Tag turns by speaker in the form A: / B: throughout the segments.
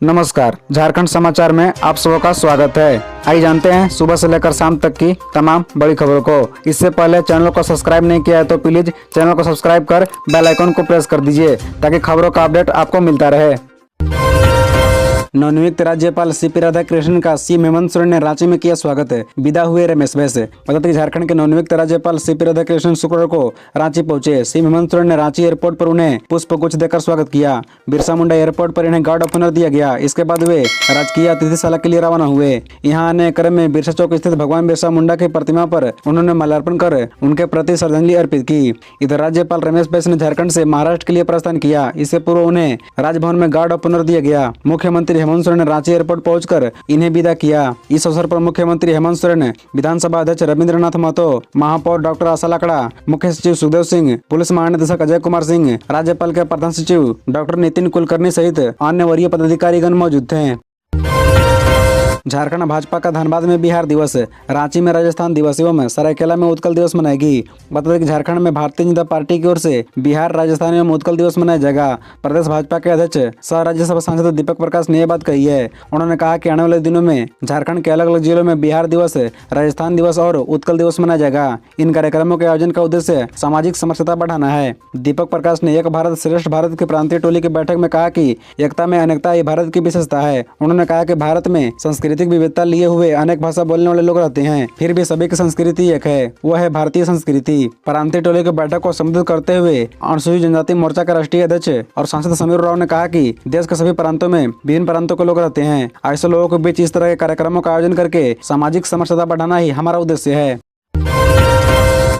A: नमस्कार, झारखंड समाचार में आप सबका स्वागत है। आइए जानते हैं सुबह से लेकर शाम तक की तमाम बड़ी खबरों को। इससे पहले चैनल को सब्सक्राइब नहीं किया है तो प्लीज चैनल को सब्सक्राइब कर बेल आइकन को प्रेस कर दीजिए ताकि खबरों का अपडेट आपको मिलता रहे। नवनियुक्त राज्यपाल सीपी राधाकृष्णन का सीएम हेमंत सोरेन ने रांची में किया स्वागत। विदा हुए रमेश बैस। बता दें झारखंड के नवनियुक्त राज्यपाल सीपी राधाकृष्णन शुक्रवार को रांची पहुंचे। सीएम हेमंत सोरेन ने रांची एयरपोर्ट पर उन्हें पुष्प गुच्छ देकर स्वागत किया। बिरसा मुंडा एयरपोर्ट पर इन्हें गार्ड ऑफ ऑनर दिया गया। इसके बाद वे राजकीय अतिथिशाला के लिए रवाना हुए। यहाँ आने क्रम में बिरसा चौक स्थित भगवान बिरसा मुंडा की प्रतिमा पर उन्होंने माल्यार्पण कर उनके प्रति श्रद्धांजलि अर्पित की। इधर राज्यपाल रमेश बैस ने झारखंड से महाराष्ट्र के लिए प्रस्थान किया। इससे पूर्व उन्हें राजभवन में गार्ड ऑफ ऑनर दिया गया। मुख्यमंत्री हेमंत सोरेन ने रांची एयरपोर्ट पहुंचकर इन्हें विदा किया। इस अवसर पर मुख्यमंत्री हेमंत सोरेन, विधानसभा अध्यक्ष रविंद्रनाथ महतो, महापौर डॉक्टर आशा लाकड़ा, मुख्य सचिव सुखदेव सिंह, पुलिस महानिदेशक अजय कुमार सिंह, राज्यपाल के प्रधान सचिव डॉक्टर नितिन कुलकर्णी सहित अन्य वरीय पदाधिकारीगण मौजूद थे। झारखंड भाजपा का धनबाद में बिहार दिवस, रांची में राजस्थान दिवस एवं सरायकेला में उत्कल दिवस मनाएगी। बता दें कि झारखंड में भारतीय जनता पार्टी की ओर से बिहार, राजस्थान एवं उत्कल दिवस मनाया जाएगा। प्रदेश भाजपा के अध्यक्ष सह राज्यसभा सांसद दीपक प्रकाश ने यह बात कही है। उन्होंने कहा कि आने वाले दिनों में झारखंड के अलग अलग जिलों में बिहार दिवस, राजस्थान दिवस और उत्कल दिवस मनाया जाएगा। इन कार्यक्रमों के आयोजन का उद्देश्य सामाजिक समरसता बढ़ाना है। दीपक प्रकाश ने एक भारत श्रेष्ठ भारत की प्रांतीय टोली की बैठक में कहा कि एकता में अनेकता ही भारत की विशेषता है। उन्होंने कहा कि भारत में सांस्कृतिक विविधता लिए हुए अनेक भाषा बोलने वाले लोग रहते हैं, फिर भी सभी की संस्कृति एक है, वह है भारतीय संस्कृति। प्रांतीय टोली की बैठक को संबोधित करते हुए अनुसूचित जनजाति मोर्चा का राष्ट्रीय अध्यक्ष और सांसद समीर राव ने कहा कि देश के सभी प्रांतों में विभिन्न प्रांतों के लोग रहते हैं। ऐसे लोगों के बीच इस तरह के कार्यक्रमों का आयोजन करके सामाजिक समरसता बढ़ाना ही हमारा उद्देश्य है।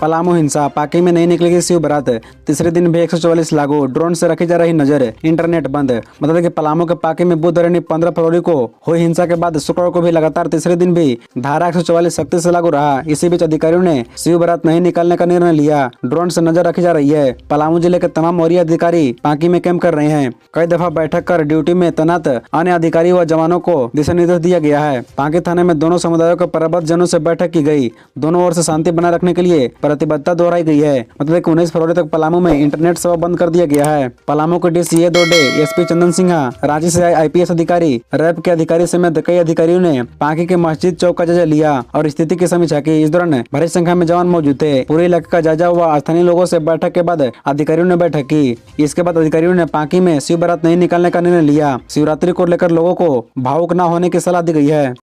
A: पलामू हिंसा, पाकी में नहीं निकलेगी शिव बारात, तीसरे दिन भी 144 लागू, ड्रोन से रखी जा रही नजर, इंटरनेट बंद। बता दें कि पलामू के पाकी में बुधवार 15 फरवरी को हुई हिंसा के बाद शुक्रवार को भी लगातार तीसरे दिन भी धारा 144 सख्ती से लागू रहा। इसी बीच अधिकारियों ने शिव बारात नहीं निकालने का निर्णय लिया। ड्रोन से नजर रखी जा रही है। पलामू जिले के तमाम वरीय अधिकारी पाकी में कैंप कर रहे हैं। कई दफा बैठक कर ड्यूटी में तैनात अन्य अधिकारी व जवानों को दिशा निर्देश दिया गया है। पाकी थाने में दोनों समुदायों के प्रबुद्ध जनों से बैठक की गई। दोनों ओर से शांति बनाए रखने के लिए प्रतिबद्धता दोहराई गई है। मतलब 19 फरवरी तक पलामू में इंटरनेट सेवा बंद कर दिया गया है। पलामू के डीसीए दोडे, एसपी चंदन सिन्हा, रांची से आईपीएस अधिकारी, रैब के अधिकारी समेत कई अधिकारियों ने पाकी के मस्जिद चौक का जायजा लिया और स्थिति की समीक्षा की। इस दौरान भारी संख्या में जवान मौजूद थे। पूरे इलाके का जायजा हुआ। स्थानीय लोगों से बैठक के बाद अधिकारियों ने बैठक की। इसके बाद अधिकारियों ने पाकी में शिव बारात नहीं निकालने का निर्णय लिया। शिवरात्रि को लेकर लोगों को भावुक न होने की सलाह दी गई है।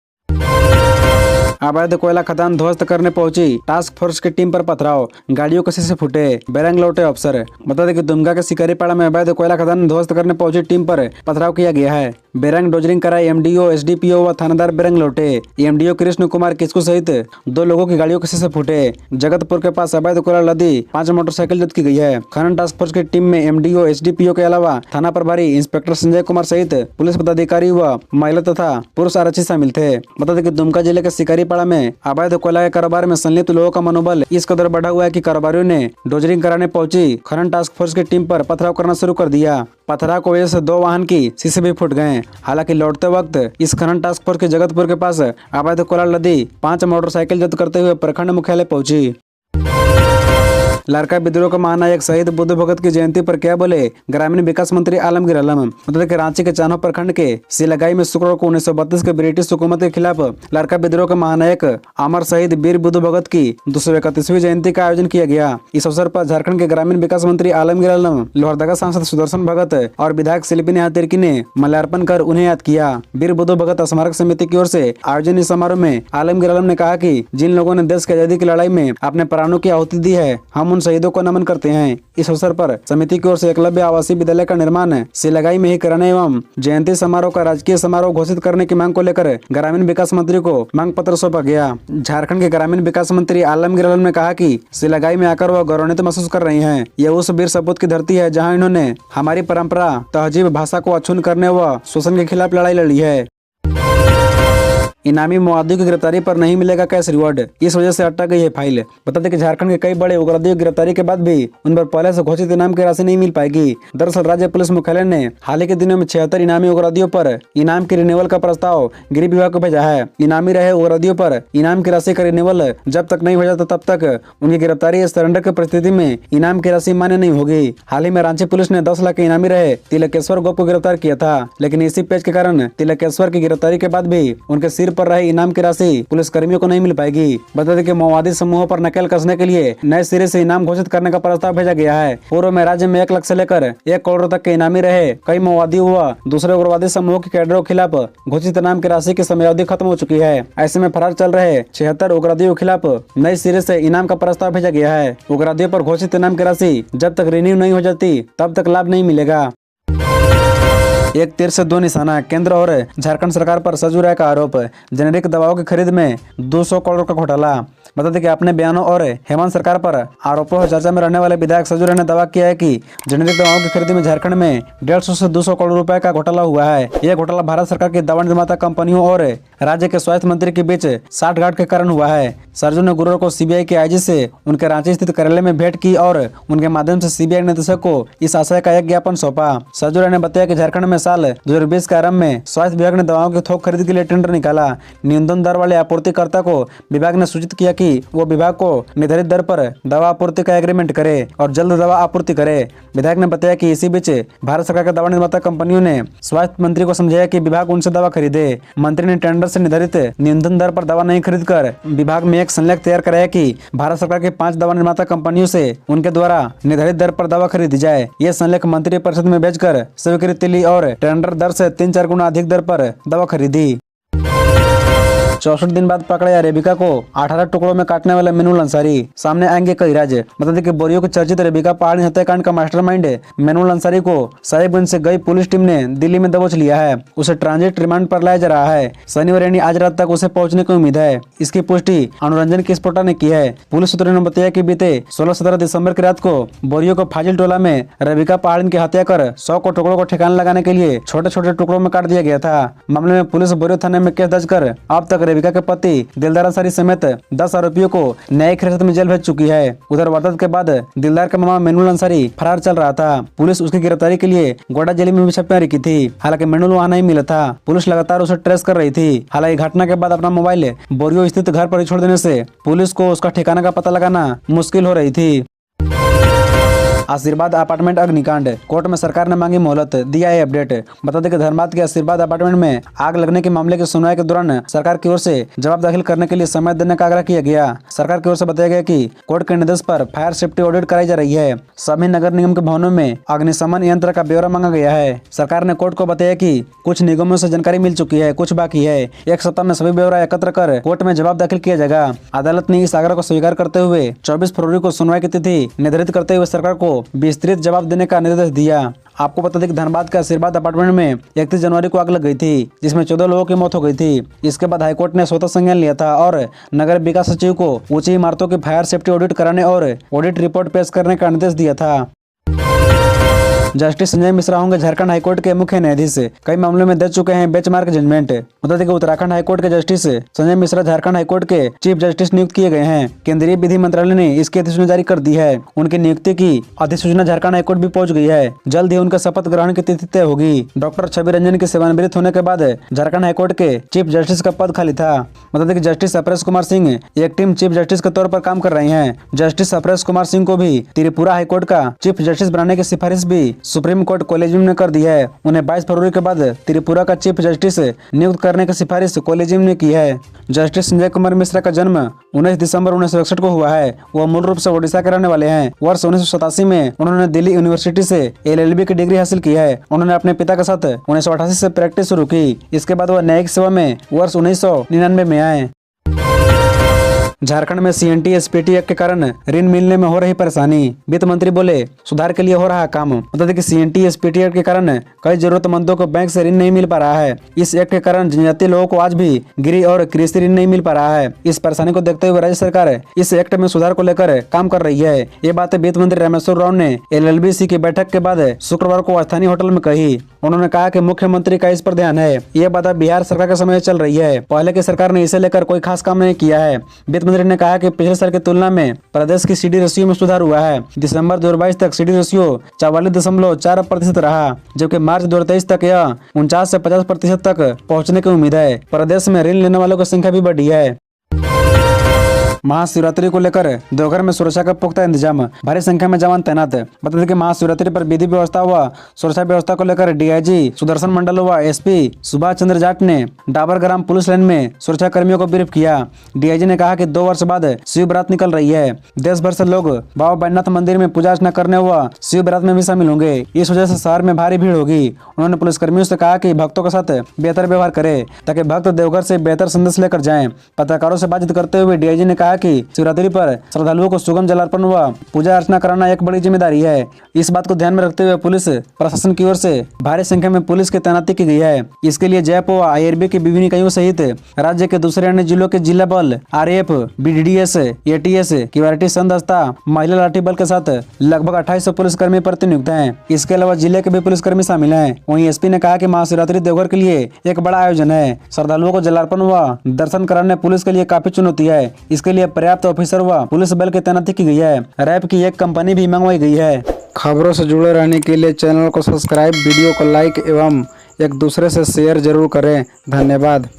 A: अवैध कोयला खदान ध्वस्त करने पहुंची टास्क फोर्स की टीम पर पथराव, गाड़ियों के शीशे फूटे, बेरंग लौटे अफसर। बता दें कि दुमका के शिकारीपाड़ा में अवैध कोयला खदान ध्वस्त करने पहुंची टीम पर पथराव किया गया है। बेरंग डोजरिंग कराई एमडीओ, एसडीपीओ व थानेदार बेरंग लौटे। एमडीओ कृष्ण कुमार किस्कू सहित 2 लोगों की गाड़ियों के शीशे फूटे। जगतपुर के पास अवैध कोयला लदी 5 मोटरसाइकिल जब्त की गई है। खनन टास्क फोर्स की टीम में एमडीओ, एसडीपीओ के अलावा थाना प्रभारी इंस्पेक्टर संजय कुमार सहित पुलिस पदाधिकारी व महिला तथा पुरुष आरक्षी शामिल थे। बता दें कि दुमका जिले के शिकारीपाड़ा में अवैध कोयला के कारोबार में संलिप्त लोगों का मनोबल इस कदर बढ़ा हुआ है कि कारोबारियों ने डोजरिंग कराने पहुंची खनन टास्क फोर्स की टीम पर पथराव करना शुरू कर दिया। पथराव की वजह से 2 वाहन की शीशे भी फूट गए। हालांकि लौटते वक्त इस खनन टास्क फोर्स के जगतपुर के पास अवैध कोयला लदी 5 मोटरसाइकिल जब्त करते हुए प्रखंड मुख्यालय पहुंची। लड़का विद्रोह का महानायक शहीद बुद्ध भगत की जयंती पर क्या बोले ग्रामीण विकास मंत्री आलमगीर आलम। मतलब कि रांची के चान्हो प्रखंड के सिलगाई में शुक्रवार को 1932 के ब्रिटिश हुकूमत के खिलाफ लड़का विद्रोह के महानायक अमर शहीद वीर बुद्ध भगत की 231वीं जयंती का आयोजन किया गया। इस अवसर पर झारखंड के ग्रामीण विकास मंत्री आलमगीर आलम, लोहरदगा सांसद सुदर्शन भगत और विधायक शिल्पी नेहा तिर्की ने माल्यार्पण कर उन्हें याद किया। वीर बुद्ध भगत स्मारक समिति की ओर से आयोजन इस समारोह में आलमगीर आलम ने कहा कि जिन लोगों ने देश की आजादी की लड़ाई में अपने प्राणों की आहुति दी है, हम उन शहीदों को नमन करते हैं। इस अवसर पर समिति की ओर से एकलव्य आवासीय विद्यालय का निर्माण सिलगाई में ही कराने एवं जयंती समारोह का राजकीय समारोह घोषित करने की मांग को लेकर ग्रामीण विकास मंत्री को मांग पत्र सौंपा गया। झारखंड के ग्रामीण विकास मंत्री आलमगीर आलम ने कहा कि सिलगाई में आकर वह गौरवान्वित महसूस कर रही हैं। यह उस वीर सपूत की धरती है जहां इन्होंने हमारी परंपरा, तहजीब, भाषा को अक्षुण्ण करने व शोषण के खिलाफ लड़ाई लड़ी है। इनामी माओवादियों की गिरफ्तारी पर नहीं मिलेगा कैश रिवॉर्ड, इस वजह से अटक गई है फाइल। बता दें कि झारखंड के कई बड़े उग्रवादियों की गिरफ्तारी के बाद भी उन पर पहले से घोषित इनाम की राशि नहीं मिल पाएगी। दरअसल राज्य पुलिस मुख्यालय ने हाल ही के दिनों में 76 इनामी उग्रवादियों पर इनाम की रिन्यूअल का प्रस्ताव गृह विभाग को भेजा है। इनामी रहे उग्रवादियों पर इनाम की राशि का रिन्यूअल जब तक नहीं हो जाता तब तक उनकी गिरफ्तारी या सरेंडर की परिस्थिति में इनाम की राशि मान्य नहीं होगी। हाल ही में रांची पुलिस ने 10 लाख के इनामी रहे तिलकेश्वर गोप को गिरफ्तार किया था, लेकिन इसी पेज के कारण तिलकेश्वर की गिरफ्तारी के बाद भी उनके सिर पर रहे इनाम की राशि पुलिस कर्मियों को नहीं मिल पाएगी। बता दें कि माओवादी समूहों पर नकेल कसने के लिए नए सिरे से इनाम घोषित करने का प्रस्ताव भेजा गया है। पूर्व में राज्य में 1 लाख से लेकर 1 करोड़ तक के इनामी रहे कई माओवादी व दूसरे उग्रवादी समूहों के कैडरों के खिलाफ घोषित इनाम की राशि की समयावधि खत्म हो चुकी है। ऐसे में फरार चल रहे 76 उग्रवादियों के खिलाफ नए सिरे से इनाम का प्रस्ताव भेजा गया है। उग्रवादियों पर घोषित इनाम की राशि जब तक रिन्यू नहीं हो जाती तब तक लाभ नहीं मिलेगा। एक तीर से दो निशाना, केंद्र और झारखंड सरकार पर सजू राय का आरोप। जेनेरिक दवाओं की खरीद में 200 करोड़ का घोटाला। बता दें कि अपने बयानों और हेमंत सरकार पर आरोपों और चर्चा में रहने वाले विधायक सजू राय ने दावा किया है कि जेनेरिक दवाओं की खरीद में झारखंड में 150 से 200 करोड़ रुपए का घोटाला हुआ है। यह घोटाला भारत सरकार की दवा निर्माता कंपनियों और राज्य के स्वास्थ्य मंत्री के बीच साठगांठ के कारण हुआ है। सरजू ने गुरुवार को सीबीआई के आईजी से उनके रांची स्थित कार्यालय में भेंट की और उनके माध्यम से सीबीआई निदेशक को इस आशय का एक ज्ञापन सौंपा। सरजू राय ने बताया कि झारखंड में साल 2020 के आरंभ में स्वास्थ्य विभाग ने दवाओं की थोक खरीद के लिए टेंडर निकाला। न्यूनतम दर वाले आपूर्तिकर्ता को विभाग ने सूचित किया कि वो विभाग को निर्धारित दर पर दवा आपूर्ति का एग्रीमेंट करे और जल्द दवा आपूर्ति करे। विधायक ने बताया कि इसी बीच भारत सरकार के दवा निर्माता कंपनियों ने स्वास्थ्य मंत्री को समझाया कि विभाग उनसे दवा खरीदे। मंत्री ने टेंडर से निर्धारित न्यूनतम दर पर दवा नहीं खरीदकर विभाग में एक संलेख तैयार कराया कि भारत सरकार की 5 दवा निर्माता कंपनियों से उनके द्वारा निर्धारित दर पर दवा खरीदी जाए। यह संलेख मंत्री परिषद में भेजकर स्वीकृति ली और टेंडर दर से 3-4 गुना अधिक दर पर दवा खरीदी। 64 दिन बाद पकड़े अरेबिका को 18 टुकड़ों में काटने वाले मेनुल अंसारी, सामने आएंगे कई राज। बता दें कि बोरियो की चर्चित अरेबिका पहाड़ी हत्याकांड का मास्टरमाइंड मेनुल अंसारी को साहिबगंज से गई पुलिस टीम ने दिल्ली में दबोच लिया है। उसे ट्रांजिट रिमांड पर लाया जा रहा है। शनिवार यानी आज रात तक उसे पहुंचने की उम्मीद है। इसकी पुष्टि अनुरंजन किस्पोटा ने की है। पुलिस सूत्रों ने बताया कि बीते 16-17 दिसंबर की रात को बोरियो को फाजिल टोला में रेबिका पहाड़िन की हत्या कर 100 को टुकड़ों को ठिकाना लगाने के लिए छोटे छोटे टुकड़ों में काट दिया गया था। मामले में पुलिस बोरियो थाने में केस दर्ज कर अब तक रेबिका के पति दिलदार अंसारी समेत 10 आरोपियों को न्यायिक हिरासत में जेल भेज चुकी है। उधर वारदात के बाद दिलदार का मामा मेनुल अंसारी फरार चल रहा था। पुलिस उसकी गिरफ्तारी के लिए गोड्डा जेल में भी छापेमारी की थी। हालांकि मेनुल वहां नहीं मिला था। पुलिस लगातार उसे ट्रेस कर रही थी। हालांकि घटना के बाद अपना मोबाइल बोरियो स्थित घर पर ही छोड़ देने से पुलिस को उसका ठिकाना का पता लगाना मुश्किल हो रही थी। आशीर्वाद अपार्टमेंट अग्निकांड, कोर्ट में सरकार ने मांगी मोहलत, दिया है अपडेट। बता दें कि धनबाद के आशीर्वाद अपार्टमेंट में आग लगने के मामले की सुनवाई के दौरान सरकार की ओर से जवाब दाखिल करने के लिए समय देने का आग्रह किया गया। सरकार की ओर से बताया गया कि कोर्ट के निर्देश पर फायर सेफ्टी ऑडिट कराई जा रही है। सभी नगर निगम के भवनों में अग्निशमन यंत्र का ब्यौरा मांगा गया है। सरकार ने कोर्ट को बताया कि कुछ निगमों से जानकारी मिल चुकी है, कुछ बाकी है। एक सप्ताह में सभी ब्यौरा एकत्र कर कोर्ट में जवाब दाखिल किया जाएगा। अदालत ने इस आग्रह को स्वीकार करते हुए 24 फरवरी को सुनवाई की तिथि निर्धारित करते हुए सरकार को विस्तृत जवाब देने का निर्देश दिया। आपको बता दें कि धनबाद के आशीर्वाद अपार्टमेंट में 31 जनवरी को आग लग गई थी, जिसमें 14 लोगों की मौत हो गई थी। इसके बाद हाईकोर्ट ने स्वतः संज्ञान लिया था और नगर विकास सचिव को ऊंची इमारतों की फायर सेफ्टी ऑडिट कराने और ऑडिट रिपोर्ट पेश करने का निर्देश दिया था। जस्टिस संजय मिश्रा होंगे झारखंड हाईकोर्ट के मुख्य न्यायाधीश। कई मामलों में दे चुके हैं बेंचमार्क जजमेंट। बता दें कि उत्तराखंड हाईकोर्ट के जस्टिस संजय मिश्रा झारखंड हाईकोर्ट के चीफ जस्टिस नियुक्त किए गए हैं। केंद्रीय विधि मंत्रालय ने इसकी अधिसूचना जारी कर दी है। उनकी नियुक्ति की अधिसूचना झारखंड हाईकोर्ट भी पहुंच गई है। जल्द ही उनका शपथ ग्रहण की तिथि तय होगी। डॉक्टर छवि रंजन के सेवानिवृत्त होने के बाद झारखंड हाईकोर्ट के चीफ जस्टिस का पद खाली था। बता दें कि justice Apresh Kumar Singh acting chief justice के तौर पर काम कर रहे हैं। जस्टिस अपरेश कुमार सिंह को भी त्रिपुरा हाईकोर्ट का चीफ जस्टिस बनाने की सिफारिश भी सुप्रीम कोर्ट कॉलेजियम ने कर दी है। उन्हें 22 फरवरी के बाद त्रिपुरा का चीफ जस्टिस नियुक्त करने की सिफारिश कॉलेजियम ने की है। जस्टिस संजय कुमार मिश्रा का जन्म 19 दिसंबर 1961 को हुआ है। वह मूल रूप से ओडिशा के रहने वाले हैं। वर्ष 1987 में उन्होंने दिल्ली यूनिवर्सिटी से LLB की डिग्री हासिल की है। उन्होंने अपने पिता के साथ 1988 से प्रैक्टिस शुरू की। इसके बाद वह न्यायिक सेवा में वर्ष 1999 में आए। झारखंड में CNT SPT एक्ट के कारण ऋण मिलने में हो रही परेशानी, वित्त मंत्री बोले सुधार के लिए हो रहा काम। बता दें कि CNT SPT एक्ट के कारण कई जरूरतमंदों को बैंक से ऋण नहीं मिल पा रहा है। इस एक्ट के कारण जनजातीय लोगों को आज भी गृह और कृषि ऋण नहीं मिल पा रहा है। इस परेशानी को देखते हुए राज्य सरकार इस एक्ट में सुधार को लेकर काम कर रही है। ये बातें वित्त मंत्री रामेश्वर राव ने LLBC की बैठक के बाद शुक्रवार को स्थानीय होटल में कही। उन्होंने कहा कि मुख्यमंत्री का इस पर ध्यान है। ये बात बिहार सरकार के समय चल रही है। पहले की सरकार ने इसे लेकर कोई खास काम नहीं किया है। वित्त मंत्री ने कहा कि पिछले साल की तुलना में प्रदेश की CD रेशियो में सुधार हुआ है। दिसंबर 2022 तक CD रेशियो 44.4% रहा, जबकि मार्च 2023 तक यह 49 से 50% तक पहुंचने की उम्मीद है। प्रदेश में ऋण लेने वालों की संख्या भी बढ़ी है। महाशिवरात्रि को लेकर देवघर में सुरक्षा का पुख्ता इंतजाम, भारी संख्या में जवान तैनात। बता दें कि महाशिवरात्रि पर विधि व्यवस्था व सुरक्षा व्यवस्था को लेकर DIG सुदर्शन मंडल व SP सुभाष चंद्र जाट ने डाबर ग्राम पुलिस लाइन में सुरक्षा कर्मियों को ब्रीफ किया। DIG ने कहा कि 2 वर्ष बाद शिव बारात निकल रही है। देश भर से लोग बाबा बैद्यनाथ मंदिर में पूजा अर्चना करने व शिव बारात में भी शामिल होंगे। इस वजह से शहर में भारी भीड़ होगी। उन्होंने पुलिसकर्मियों से कहा कि भक्तों के साथ बेहतर व्यवहार करे ताकि भक्त देवघर से बेहतर संदेश लेकर जाएं। पत्रकारों से बातचीत करते हुए DIG ने कहा कि शिवरात्रि पर श्रद्धालुओं को सुगम जलार्पण व पूजा अर्चना कराना एक बड़ी जिम्मेदारी है। इस बात को ध्यान में रखते हुए पुलिस प्रशासन की ओर से भारी संख्या में पुलिस की तैनाती की गई है। इसके लिए जयपुर व IRB की विभिन्न इकाइयों सहित राज्य के दूसरे अन्य जिलों के जिला बल RAF, BDDS, ATS, QRT संदस्ता, महिला लाठी बल के साथ लगभग 2800 पुलिसकर्मी प्रतिनियुक्त हैं। इसके अलावा जिले के भी पुलिसकर्मी शामिल हैं। वहीं SP ने कहा कि महाशिवरात्रि देवघर के लिए एक बड़ा आयोजन है। श्रद्धालुओं को जलार्पण व दर्शन कराने पुलिस के लिए काफी चुनौती है। इसके लिए पर्याप्त ऑफिसर व पुलिस बल की तैनाती की गई है। रैप की एक कंपनी भी मंगवाई गई है। खबरों से जुड़े रहने के लिए चैनल को सब्सक्राइब, वीडियो को लाइक एवं एक दूसरे से शेयर जरूर करें। धन्यवाद।